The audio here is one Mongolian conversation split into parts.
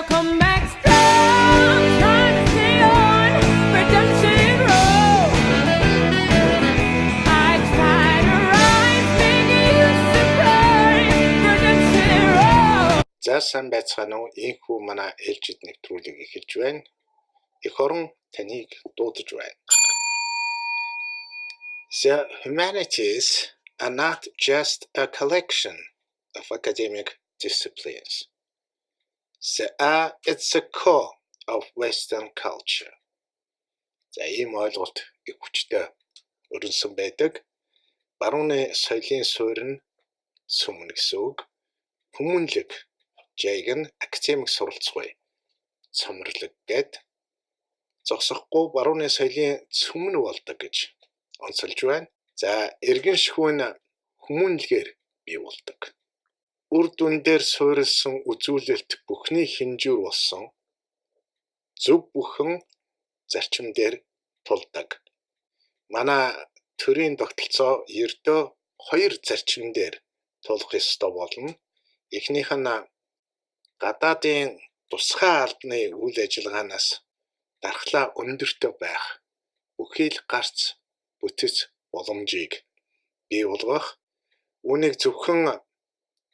come back strong, trying to stay on redemption road. I try to rise, making you surprise, redemption road. За сайн байцгаана уу? Ийхүү манай ээлжид нэвтрүүлэг эхэлж байна. Эх орон таныг дуудаж байна. The humanities are not just a collection of academic disciplines. They are at the core of Western culture. За ийм ойлголт их хүчтэй өрнсөн байдаг. Барууны соёлын суурь нь сүмнэ гэсэн үг. Хүмүүнлэг жайг нь академик суралцгүй цомрлог гэд зогсохгүй барууны соёлын цөмнө болдог гэж онцолж байна. За эргэн шихүүн хүмүүнлэгээр бий болдог. Үр дүн дээр суурилсан үзүүлэлт бүхний хинжүүр болсон зөв бүхэн зарчим дээр тулдаг. Манай төрийн тогтолцоо ердөө хоёр зарчим дээр тулах ёстой болно. Эхнийх нь гадаадын тусгай албаны үйл ажиллагаанаас дархлаа өндөртөө байх, бүхий л гарц бүтэц боломжийг бий болгох, үүнийг зөвхөн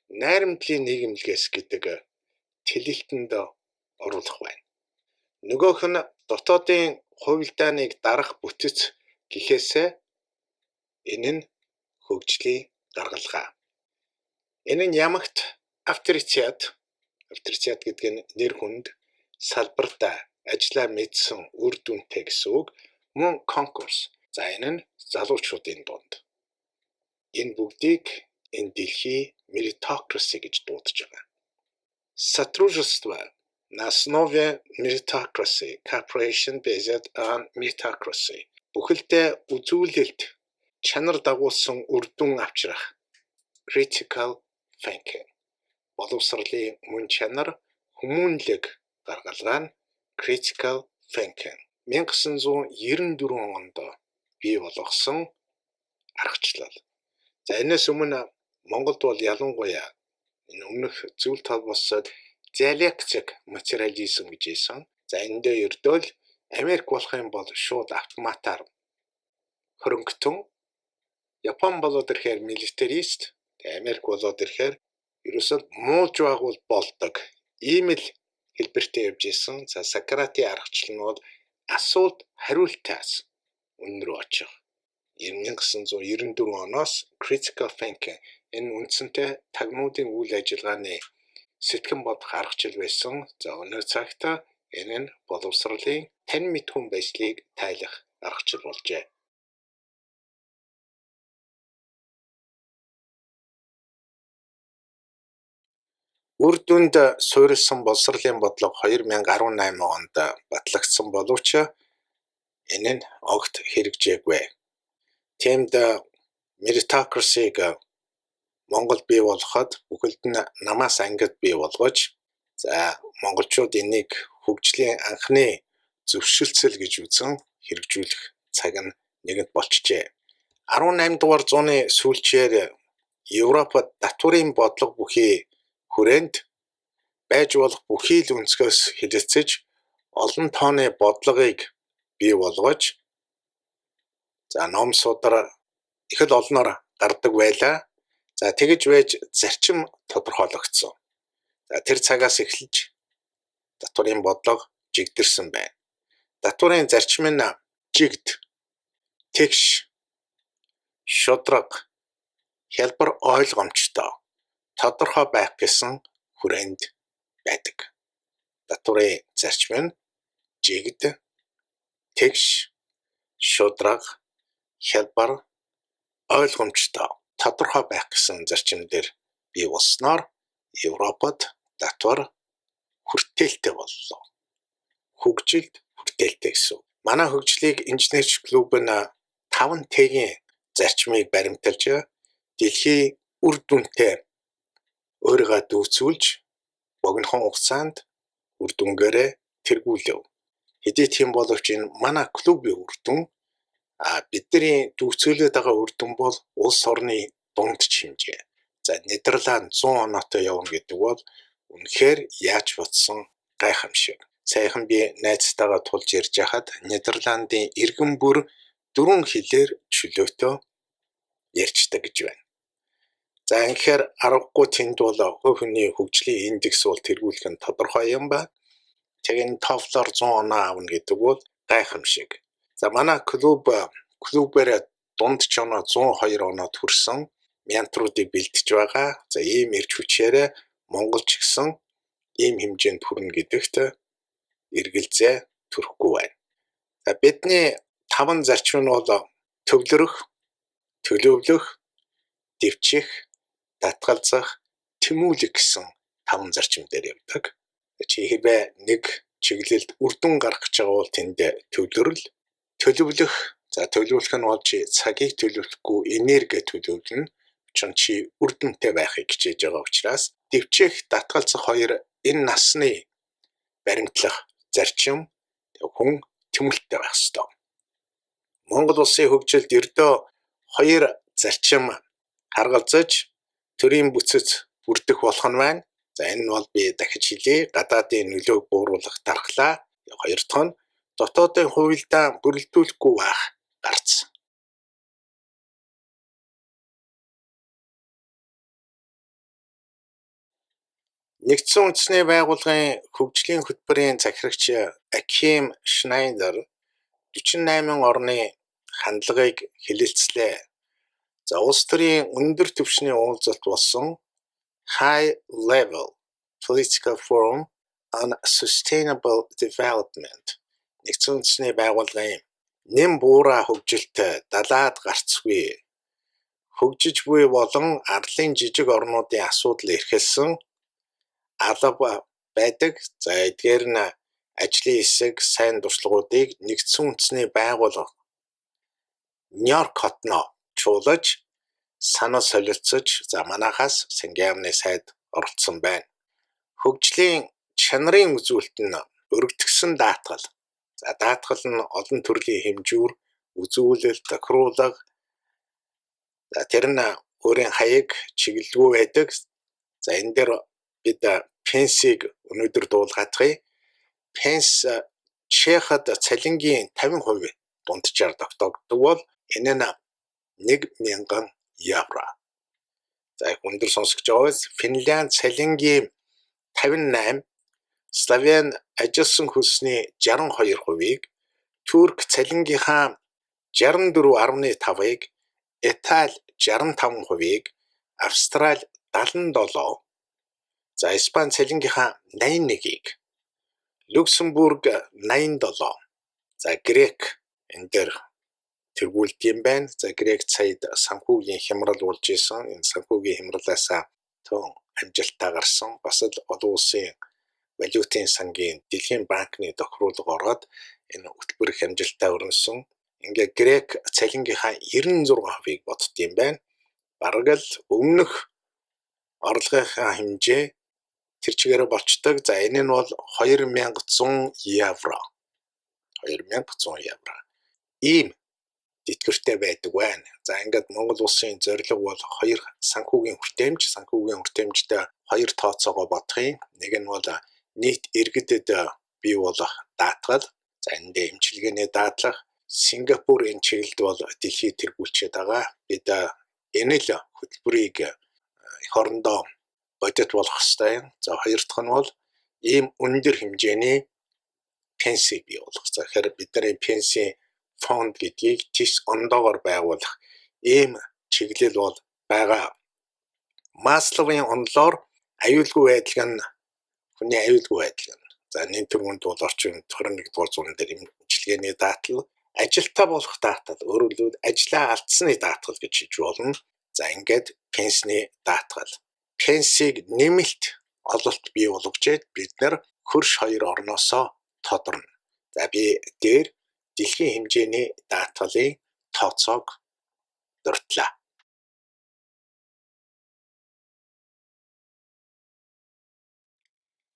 найрамдлын нийгэмлэгээс гэдэг тэлэлтэнд оруулах байна. Нөгөөх нь дотоодын хувилдааныг дарах бүтэц гэхээсээ энэ нь хөгжлийн гаргалгаа. Энэ нь ямагт авторитет гэдэг нь нэр хүнд салбартаа ажиллаа мэдсэн үр дүнтэй гэсэн үг. Мөн конкурс. За энэ нь залуучуудын дунд. Энэ бүгдийг энэ дэлхий meritocracy гэж дуудаж байгаа. Сотрудничество на основе meritocracy, cooperation based on meritocracy. Бүхэлдээ үзүүлэлт чанар дагуулсан үр дүн авчрах critical thinking. Боловсролын мөн чанар хүмүүнлэг гаргалгаа нь critical thinking. 1994 онд бий болгосон аргачлал. За энэс өмнө Монголд бол ялангуяа энэ өмнөх зүйл толгосод диалектик материализм гэж хэлсэн. За эндээ ердөө л Америк болох юм бол шууд автоматар хөрөнгөтөн, Япон болоод ирэхээр милитарист, Америк болоод ирэхээр ерөөсөө муулж байгуул болдог. Ийм л хэлбэртэй явж исэн. За Сократийн аргачлал нь бол асуулт хариултаас өнрөө очих. 1994 оноос critical thinking энэ үндсэнтэй тагнуудын үйл ажиллагааны сэтгэн бодох аргачлал байсан. За өнөө цагт энэ нь боловсролын тань мэд хүн байслыг тайлах аргачлал болжээ. Үр дүнд суурилсан боловсролын бодлого 2018 онд батлагдсан боловч энэ нь огт хэрэгжээгүй. Тиймд meritocracy-г Монгол бий болгоход бүхэлд нь намаас ангид бий болгож, за монголчууд энийг хөгжлийн анхны зөвшөлтсөл гэж үзэн хэрэгжүүлэх цаг нь нэгэнт болчихжээ. 18 дугаар зууны сүүлчээр Европод татварын бодлого бүхий хүрээнд байж болох бүхий л өнцгөөс хилэлцэж олон тооны бодлогыг бий болгож, за ном судар их л олноор гардаг байлаа. За тэгэж байж зарчим тодорхойлогдсон. За тэр цагаас эхэлж татварын бодлого жигдэрсэн байна. Татварын зарчим нь жигд, тэгш, шудраг, хялбар ойлгомжтой, тодорхой байх гэсэн хүрээнд байдаг. Татварын зарчим нь жигд, тэгш, шудраг, хялбар, ойлгомжтой, тодорхой байх гэсэн зарчим дээр бий болсноор Европод татвар хүртээлтэй боллоо. Хөгжилд хүртээлтэй гэсэн. Манай хөгжлийг инженерч клуб нь 5T-ийн зарчмыг баримталж дэлхийн үр дүнтэй өөрийгөө дүүцүүлж богинохон хугацаанд үр дүнгээрээ тэргүүлв. Хэдий тийм боловч энэ манай клубын үр дүн бидний дүүцүүлээд байгаа үр дүн бол улс орны дунд хэмжээ. За Нидерланд 100 оноотой явна гэдэг бол үнэхээр яаж бодсон гайхамшиг. Саяхан би найзтайгаа тулж ярьж байхад Нидерландын иргэн бүр 4 хэлээр чөлөөтөө ярьждаг гэж байна. За ингэхээр аргагүй тэнд бол хувь хүний хөгжлийн индекс бол тэргүүлэх нь тодорхой юм ба. Тэгээд TOEFL-оор 100 оноо авна гэдэг бол гайхамшиг. За манай клубээр дунд ч оноо 102 оноод хүрсэн мянтруудыг бэлдэж байгаа. За ийм ирж хүчээрээ Монголч гэсэн ийм хэмжээнд хүрнэ гэдэгт эргэлзээ төрөхгүй байна. За бидний 5 зарчим нь бол төвлөрөх, төлөвлөх, дэвчих, татгалзах, тэмүүлэх гэсэн 5 зарчим дээр явдаг. Чи хэрвээ нэг чиглэлд үр дүн гарах гэж байгаа бол тэнд төвлөрөл, төлөвлөх. За төлөвлөх нь бол чи цагийг төлөвлөхгүй энерги төлөвлөнө. Чи үр дүнтэй байхыг хичээж байгаа учраас дэвчих, татгалзах хоёр энэ насны баримтлах зарчим хүн тэмүүлттэй байх ёстой. Монгол улсын хөгжилд ердөө 2 зарчим харгалзаж төрийн бүцэц бүрдэх болох нь байна. За энэ нь бол би дахиж хэлье. Гадаадын нөлөөг бууруулах дархлаа. Хоёр дахь нь дотоодын хувилдаа бүрэлдүүлэхгүй байх гарц. Нэгдсэн үндэсний байгууллагын хөгжлийн хөтөлбөрийн захирагч Аким Шнайдер 48 орны хандлагыг хэлэлцлээ. За улс төрийн өндөр түвшний уулзалт болсон High Level Political Forum on Sustainable Development нэгдсэн үндэсний байгууллагын нэм буура хөгжилт далаад гарцгүй хөгжиж буй болон арлын жижиг орнуудын асуудал эрхэлсэн алба байдаг. За эдгээр нь ажлын хэсэг сайн туршлагуудыг нэгдсэн үндэсний байгууллага Нью-Йорк хотноо чуулаж санал солилцож за манайхаас Сингапурны сайд оролцсон байна. Хөгжлийн чанарын үзүүлэлт нь өргөдгсөн даатгал. За даатгал нь олон төрлийн хэмжүүр, үзүүлэлт, тохируулга. За тэр нь өөрийн хаяг чиглэлгүй байдаг. За энэ дээр бид пенсийг өнөөдөр дуулгаадахыг. Пенс Чехад цалингийн 50% дунджаар тогтоогддог бол энэ нь 1,000 евро. За их өндөр сонсогч байгаас Финлянд цалингийн 58, Словен ажилсан хөлсний 62%-ийг, Турк цалингийнхаа 64.5%-ийг, Итали 65%-ийг, Австрали 77, за Испани цалингийнхаа 81-ийг, Люксембург 87, за Грек энэ дээр тэргүүлдэг юм байна. За Грек цайд санхүүгийн хямрал болж исэн. Энэ санхүүгийн хямралаас тун амжилтаа гарсан. Бас л олон улсын валютын сангийн дэлхийн банкны тохируулга ороод энэ хөтөлбөр их амжилтаа өрнөсөн. Ингээ Грек цалингийнхаа 96%-ийг бодд юм байна. Бараг л өмнөх орлогынхаа хэмжээ тэр чигээр болчдөг. За энэ нь бол 2100 евро. 2100 евро. Ийм тэтгэвртэй байдаг байна. За ингээд Монгол улсын зорилго бол 2 санхүүгийн хүртээмжтэй 2 тооцоогоо бодохын. Нэг нь бол нийт иргэдэд бий болох даатгал. За энэ эмчилгээний дадлага. Сингапур энэ чиглэлд бол дэлхийд тэргүүлчихэд байгаа. Бид энэ л хөтөлбөрийг эх орондоо бодит болох ёстой юм. За хоёр дахь нь бол ийм өндөр хэмжээний пенси бий болох. За тэгэхээр бидний пенси фонд гэдгийг тис ондоогоор байгуулах ийм чиглэл бол байгаа. Масловын онолоор аюулгүй байдал нь хүний аюулгүй байдал. За нэг төрөнд бол орчин 21-р зууны дээр эмчилгээний даатгал, ажилтаа болох даатгал, өөрөөр хэлбэл ажлаа алдсны даатгал гэж хэлж болно. За ингээд пенсний даатгал. Пенсийг нэмэлт ололт бий болгожээд бид нар хөрш 2 орноосоо тодорно. За би дээр дэлхийн хэмжээний даатгалын тооцоог дурдлаа.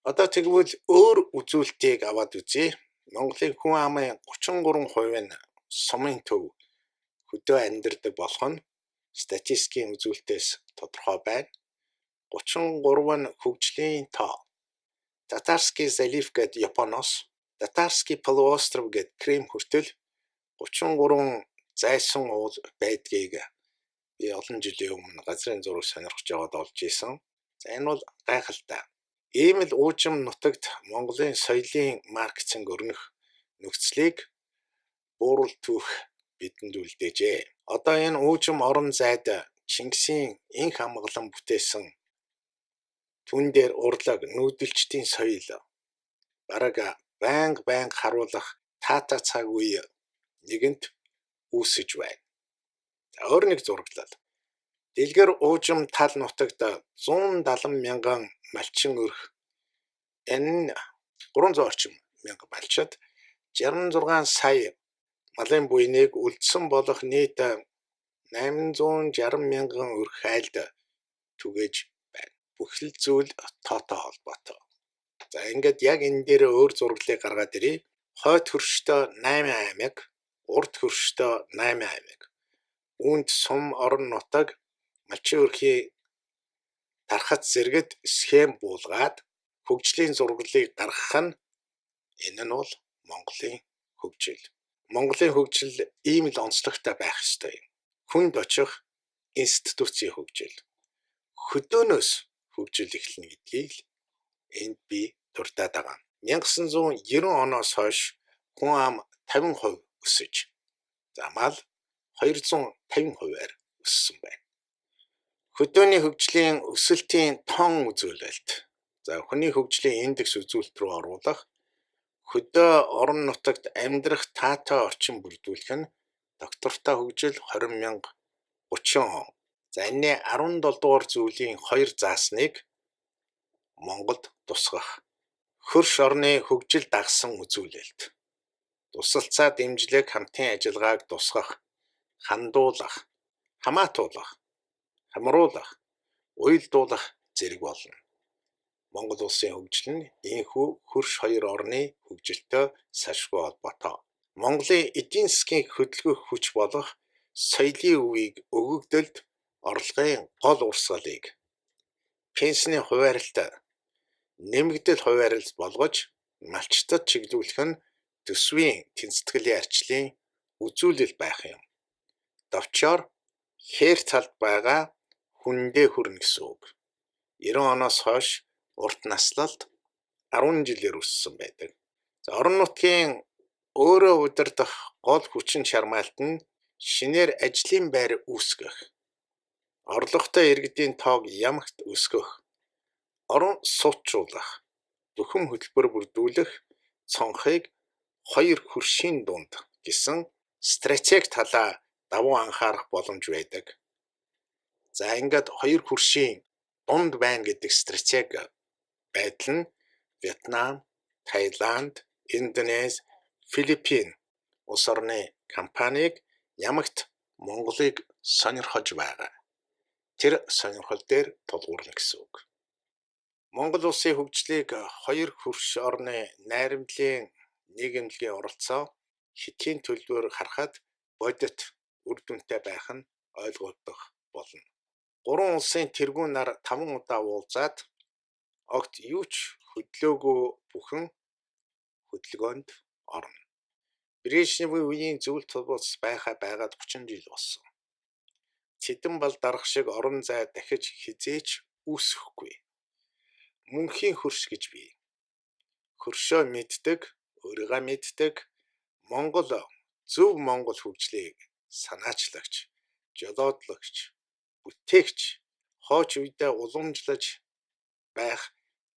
Одоо тэгвэл өөр үзүүлэлтийг аваад үзье. Монголын хүн амын 33% нь сумын төв хөдөө амьдардаг болох нь статистикийн үзүүлэлтээс тодорхой байна. 33 нь хөгжлийн тоо. Татарский залив гээд Японоос, Татарский полуостров гээд Крим хүртэл 33 зайсан уул байдгийг би олон жилийн өмнө газрын зураг сонирхож яваад олж исэн. За энэ бол гайхалтай. Ийм л уужим нутагт Монголын соёлын маркетинг өрнөх нөхцөлийг буурал түүх бидэнд үлдээжээ. Одоо энэ уужим орон зайд Чингисийн инх амгалан бүтээсэн түн дээр урлаг нүүдэлчдийн соёл бараг байнга харуулах таата цаг үе нэгэнт үүсэж байна. Өөр нэг зураглал. Дэлгэр уужим тал нутагт 170 мянган малчин өрх. Энэ 300 орчим мянган малчид 66 сая малын буйныг үлдсэн болох нийт 860 мянган өрх айлд түгэж байна. Бүхэл зүйл тоотой холбоотой. За ингээд яг энэ дээр өөр зураглалыг гаргаад ирье. Хойд хөрштэй 8 аймаг, урд хөрштэй 8 аймаг. Үүнд сум орон нутаг малчин өрхийн тархац зэрэгт схем буулгаад хөгжлийн зураглалыг гаргах нь энэ нь бол Монголын хөгжил. Монголын хөгжил ийм л онцлогтой байх ёстой юм. Хүнд очих институцийн хөгжил. Хөдөөнөөс хөгжил эхэлнэ гэдгийг л энд би дурдаад байгаа. 1990 оноос хойш хүн ам 50% өсөж, замал 250%-аар өссөн байна. Хөдөөний хөгжлийн өсөлтийн тон үзүүлэлт. За хүний хөгжлийн индекс үзүүлэлт рүү оруулах хөдөө орон нутагт амьдрах таатай орчин бүрдүүлэх нь доктортой хөгжил 20,030 он. За энэ 17 дугаар зүйлийн 2 заасныг Монголд тусгах. Хөрш орны хөгжил дагсан үзүүлэлт. Тусалцаа дэмжлэг хамтын ажиллагааг тусгах, хандуулах, хамаатуулах, хамруулах, уялдуулах зэрэг болно. Монгол улсын хөгжил нь энэхүү хөрш хоёр орны хөгжилтэй салшгүй холбоотой. Монголын эдийн засгийн хөдөлгөх хүч болох соёлын үеийг өгөгдөлд орлогын гол урсгалыг пенсийн хуваарлт, нэмэгдэл хуваарлт болгож малчтад чиглүүлэх нь төсвийн тэнцэтгэлийн арчлын үзүүлэл байх юм. Довчоор хээр талд байгаа хүндээ хүрнэ гэсэн үг. 90 оноос хойш урт наслалт 10 жилээр өссөн байдаг. За орон нутгийн өөрөө удирдах гол хүчин чармаалт нь шинээр ажлын байр үүсгэх, орлоготой иргэдийн тоог ямагт өсгөх, орон сууцруулах, зөвхөн хөтөлбөр бүрдүүлэх цонхыг хоёр хөршийн дунд гэсэн стратеги талаа давуу анхаарах боломж байдаг. За ингээд хоёр хөршийн дунд байна гэдэг стратеги байдал нь Вьетнам, Таиланд, Индонез, Филиппин улс орны компанийг ямагт Монголыг сонирхож байгаа. Тэр сонирхол дээр тулгуурлана гэсэн үг. Монгол улсын хөгжлийг хоёр хөрш орны найрамдлын нийгэмлэгийн оролцоо хэтийн төлбөр харахад бодит үр дүнтэй байх нь ойлгогдох болно. Гурван улсын тэргүүн нар 5 удаа уулзаад огт юу ч хөдлөөгүй бүхэн хөдөлгөөнд орно. Брежневийн үеийн зүйл тулбус байгаад 30 жил болсон. Цэдэн бал дарах шиг орон зай дахиж хизээч үүсэхгүй. Мөнхийн хөрш гэж бий. Хөршөө мэддэг, өөрийгөө мэддэг Монгол зөв Монгол хөгжлийг санаачлагч, жолоодлагч, бүтээгч, хооч үедээ уламжлаж байх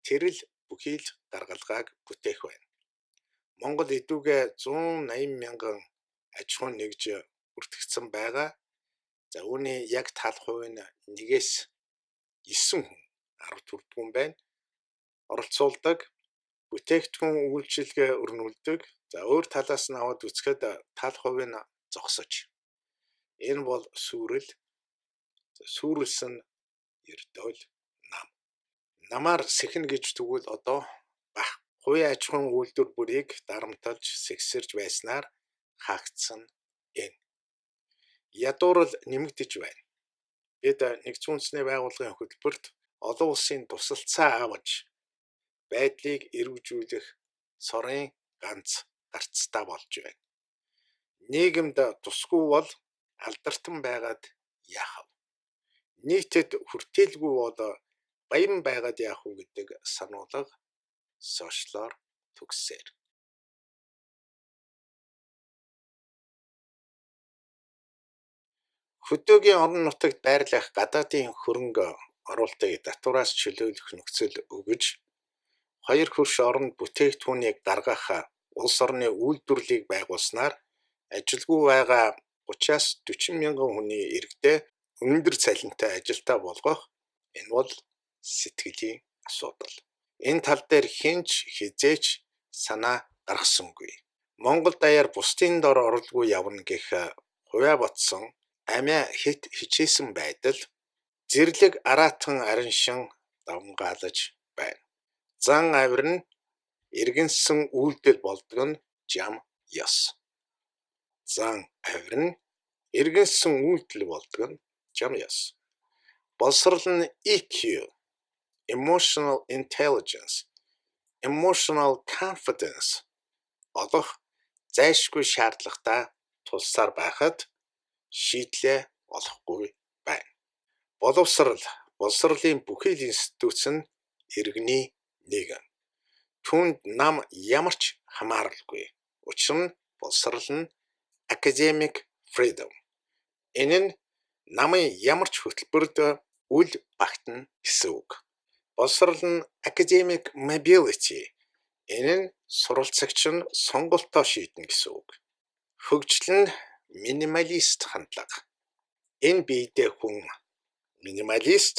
тэрл бүхий л гаргалгааг бүтээх байна. Монгол эдүгээ 180 мянган аж ахуйн нэгж бүртгэгдсэн байгаа. За үүний яг тал хувь нь 1-ээс 9 хүн 10 төрдгүн байна. Оролцуулдаг, бүтээгдэхүүн үйлчилгээ өрнүүлдэг. За өөр талаас нь аваад үзэхэд тал хувь нь зогсож. Энэ бол сүрэл. Сүрэлсэн ердөөл нам. Намаар сэхнэ гэж тэгвэл одоо бах хувийн аж ахуйн үйлдвэр бүрийг дарамталж сэгсэрж байснаар хаагдсан энэ. Ядуурл нэмэгдэж байна. Бид нэгдсэн үндэсний байгууллагын хөтөлбөрт олон улсын тусалцаа авч байдлыг эргжүүлэх сорын ганц гарцтай болж байна. Нийгэмд тусгүй бол алдартан байгаад яах вэ? Нийтэд хүртээлгүй бол баян байгаад яах вэ гэдэг сануулга сошиалоор төгссээр. Хөдөөгийн орон нутагт байрлах гадаадын хөрөнгө оруулалтыг татвараас чөлөөлөх нөхцөл өгж, хоёр хөрш оронд бүтээгдэхүүнийг гаргах улс орны үйлдвэрлэлийг байгуулснаар ажилгүй байгаа 30-аас 40 мянган хүний иргэдээ өндөр цалинтай ажилтаа болгох, энэ бол сэтгэлийн асуудал. Энэ тал дээр хинч хизээч санаа гаргасангүй. Монгол даяар бусдын дор оролгүй явна гэх хувиа ботсон амиа хит хичээсэн байдал зэрлэг араатан ариншин давмгаалж байна. Зан авир нь иргэнсэн үйлдэл болдог нь жам ёс. Зан авир нь иргэнсэн үйлдэл болдог нь жам ёс. Боловсрол нь EQ, emotional intelligence, emotional confidence олох зайлшгүй шаардлагатай тулсаар байхад шийдлээ олохгүй байна. Боловсролын бүхий л институт нь иргэний нийгэм. Түүнд нам ямар ч хамааралгүй. Учир нь боловсрол нь academic freedom. Энэ нь намын ямар ч хөтөлбөрт үл багтана гэсэн үг. Боловсрол нь academic mobility. Энэ нь суралцагч нь сонголтоо шийднэ гэсэн үг. Хөгжил нь минималист хандлага. Энэ биедээ хүн минималист,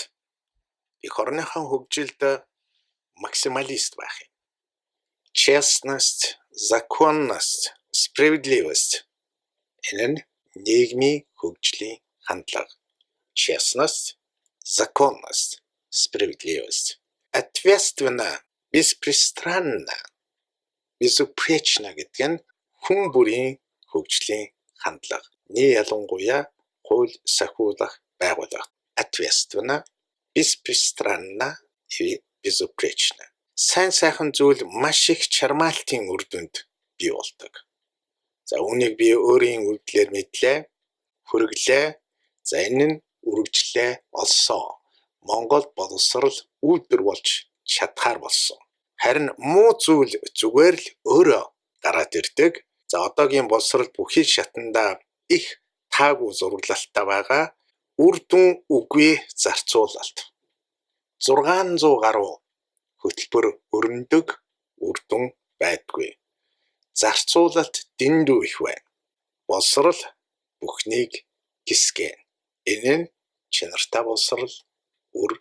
эх орныхон хөгжилд максималист байх юм. Честность, законность, справедливость. Энэ нь нийгмийн хөгжлийн хандлага. Честность, законность, справедливость. Ответственно, беспристрастно, безупречно гэдэг нь хүн бүрийн хөгжлийн хандлага. Нэг ялангуяа хууль сахиулах байгууллага. Ответственно, беспристрастно и безупречно. Сайн сайхан зүйл маш их чармаалтын үр дүнд бий болдог. За үүнийг би өөрийн үйлдэлээр мэдлээ, хүргэлээ. За энэ нь үргэлжлээ олсон. Монгол боловсрол үйлдвэр болж чадхаар болсон. Харин муу зүйл зүгээр л өөрөө гараад ирдэг. За одоогийн боловсрол бүхий л шатандаа их таагүй зураглалтай байгаа. Үр дүн үгүй зарцуулалт. 600 гаруй хөтөлбөр өрнөдөг, үр дүн байдгүй. Зарцуулалт дэндүү их байна. Боловсрол бүхнийг гисгэн. Энэ нь чанартай боловсрол, үр